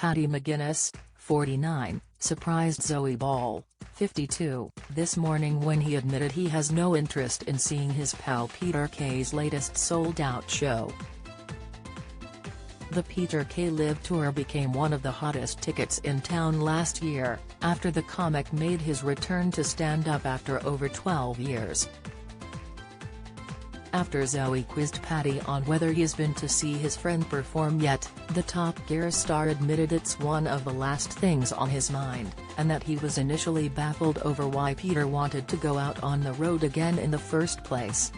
Paddy McGuinness, 49, surprised Zoe Ball, 52, this morning when he admitted he has no interest in seeing his pal Peter Kay's latest sold-out show. The Peter Kay Live Tour became one of the hottest tickets in town last year, after the comic made his return to stand-up after over 12 years. After Zoe quizzed Paddy on whether he's been to see his friend perform yet, the Top Gear star admitted it's one of the last things on his mind, and that he was initially baffled over why Peter wanted to go out on the road again in the first place.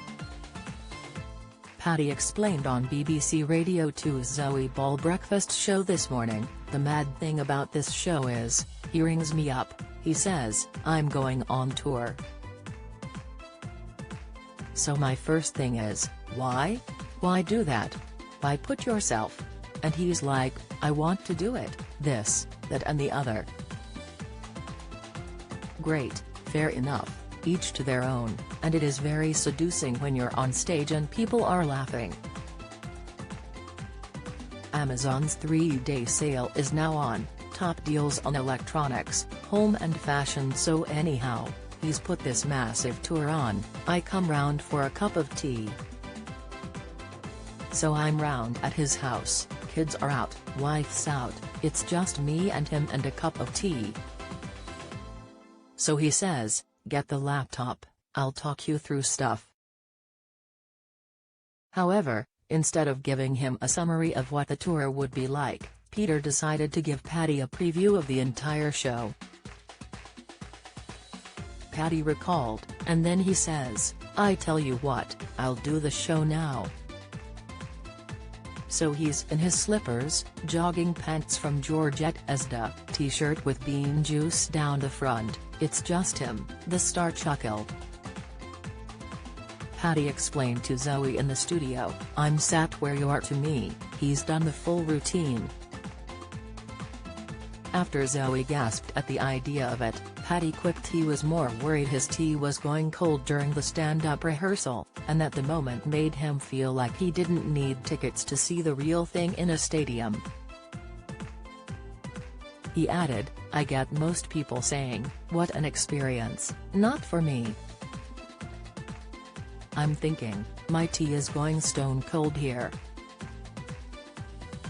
Paddy explained on BBC Radio 2's Zoe Ball breakfast show this morning, "The mad thing about this show is, he rings me up, he says, I'm going on tour. So my first thing is, why? Why do that? Why put yourself?" And he's like, "I want to do it, this, that and the other." Great, fair enough, each to their own, and it is very seducing when you're on stage and people are laughing. Amazon's 3-day sale is now on, top deals on electronics, home and fashion. So anyhow, he's put this massive tour on. I come round for a cup of tea. So I'm round at his house, kids are out, wife's out, it's just me and him and a cup of tea. So he says, "Get the laptop, I'll talk you through stuff." However, instead of giving him a summary of what the tour would be like, Peter decided to give Paddy a preview of the entire show. Paddy recalled, and then he says, "I tell you what, I'll do the show now." So he's in his slippers, jogging pants from Georgette Esda, t-shirt with bean juice down the front, it's just him, the star chuckled. Paddy explained to Zoe in the studio, "I'm sat where you are to me, he's done the full routine." After Zoe gasped at the idea of it, Paddy quipped he was more worried his tea was going cold during the stand-up rehearsal, and that the moment made him feel like he didn't need tickets to see the real thing in a stadium. He added, "I get most people saying, 'What an experience,' not for me. I'm thinking, my tea is going stone cold here."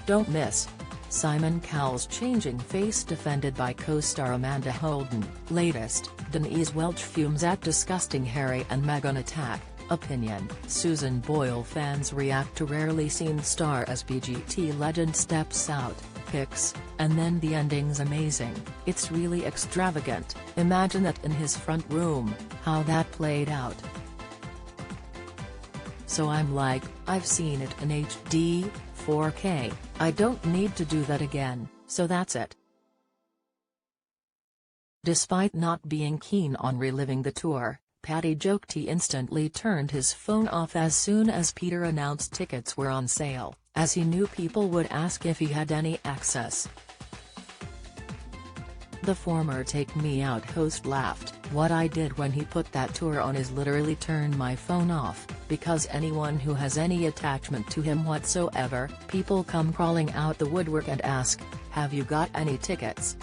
Don't miss Simon Cowell's changing face defended by co-star Amanda Holden. Latest, Denise Welch fumes at disgusting Harry and Meghan attack. Opinion, Susan Boyle fans react to rarely seen star as BGT legend steps out. Pics, and then the ending's amazing, it's really extravagant, imagine that in his front room, how that played out. So I'm like, I've seen it in HD, 4K, I don't need to do that again, so that's it. Despite not being keen on reliving the tour, Paddy joked he instantly turned his phone off as soon as Peter announced tickets were on sale, as he knew people would ask if he had any access. The former Take Me Out host laughed, "What I did when he put that tour on is literally turn my phone off, because anyone who has any attachment to him whatsoever, people come crawling out the woodwork and ask, 'Have you got any tickets?'